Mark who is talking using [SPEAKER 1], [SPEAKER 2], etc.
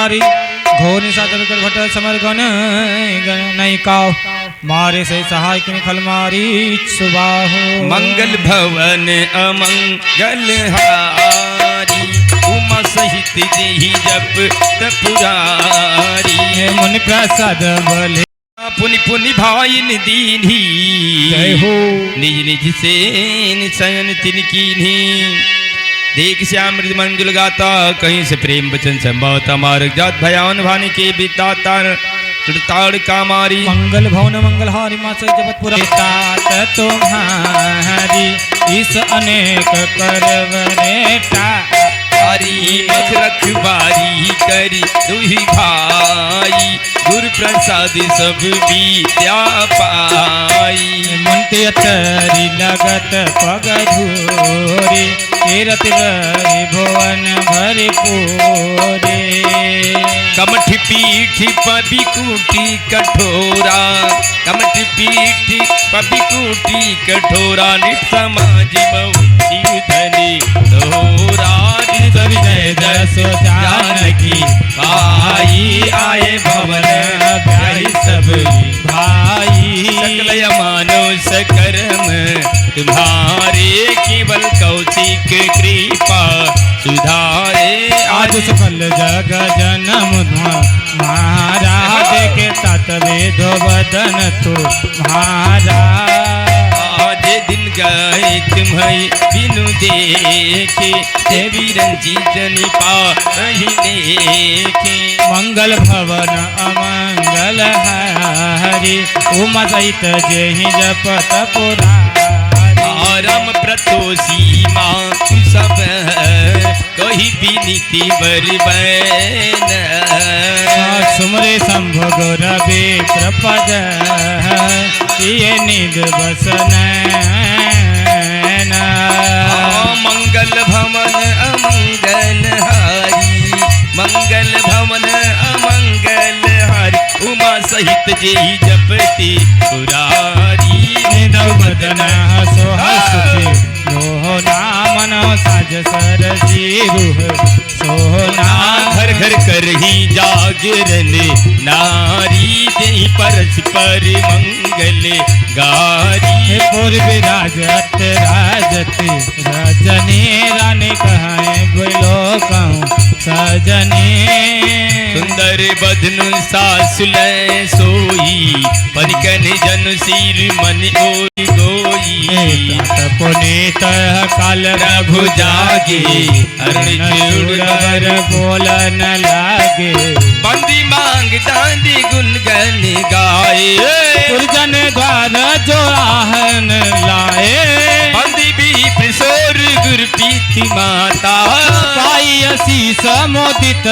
[SPEAKER 1] प्यारी घोर निशाचर विकट भट्ट समर गण नहीं काव मारे से सहाय किन खल मारी सुबाहो।
[SPEAKER 2] मंगल भवन अमंगल हारी उमा सहित देहि जप तपुरारी।
[SPEAKER 1] मुनि प्रसाद बोले
[SPEAKER 2] पुनि पुनि भाई दीन्ही
[SPEAKER 1] जय हो।
[SPEAKER 2] निज निज से निशयन तिनकीन्ही। देख श्याम मृद मंजुल गाता कहीं से प्रेम वचन संभावता मार्ग जात भयावन भानी के बिताता ताड़ कामारी।
[SPEAKER 1] मंगल भवन मंगल हारी माँ से जपतपुरा तात तुम्हारी इस अनेक करवरेटा
[SPEAKER 2] हरी मख रखबारी करी दुही भाई गुरु प्रसाद सब विद्या पाई।
[SPEAKER 1] मुंते अतरी लगत पगधूरी तीरथ रही भुवन भरि पूरे।
[SPEAKER 2] कमठ पीठ पबिकूटी कठोरा कमठ पीठ पबिकूटी कठोरा नित समाज बहुती धनी दोहरा।
[SPEAKER 1] जय जसो जानकी
[SPEAKER 2] भाई आए भवन
[SPEAKER 1] भाई सब भाई।
[SPEAKER 2] सकल मानो सकर्म तुम्हारे केवल कौशिक कृपा सुधारे।
[SPEAKER 1] आज सफल जग जनम महाराज के तात वेदो वदन तुम्हारा।
[SPEAKER 2] आज दिन गए तुम्हें बिनु देखे देवी रंजीत निपा रही देखे।
[SPEAKER 1] मंगल भवन अमंगल हरि उमा सहित जहि जपत पुरारी।
[SPEAKER 2] राम प्रतोषी माँ सब कही विनीति बरबैन।
[SPEAKER 1] सुमरे शंभु रवि प्रपद ये निध बसन।
[SPEAKER 2] मंगल भवन अमंगल हारी मंगल भवन अमंगल हारी उमा सहित जेहि जपति पुरारी।
[SPEAKER 1] बदन हसो हसुति मोह नामन साज सरसी रूह सोना।
[SPEAKER 2] घर घर करही जागरण नारी देहि परस्पर मंगल गारी।
[SPEAKER 1] पूर्व राजत राजती रजनी रानी कहाँ बोलो कहूँ सजनी।
[SPEAKER 2] सुंदर बदनु सासुल सोई परिकन जन सिर मन ओई गोई।
[SPEAKER 1] पुनीत काल रघु जागे अरुण बोलन लागे।
[SPEAKER 2] बंदी मांग दांदी गुनगन गाए
[SPEAKER 1] पुरजन द्वार जो आहन लाए।
[SPEAKER 2] बंदी भी किशोर गुरु प्रीति माता
[SPEAKER 1] पाई असीस मोदित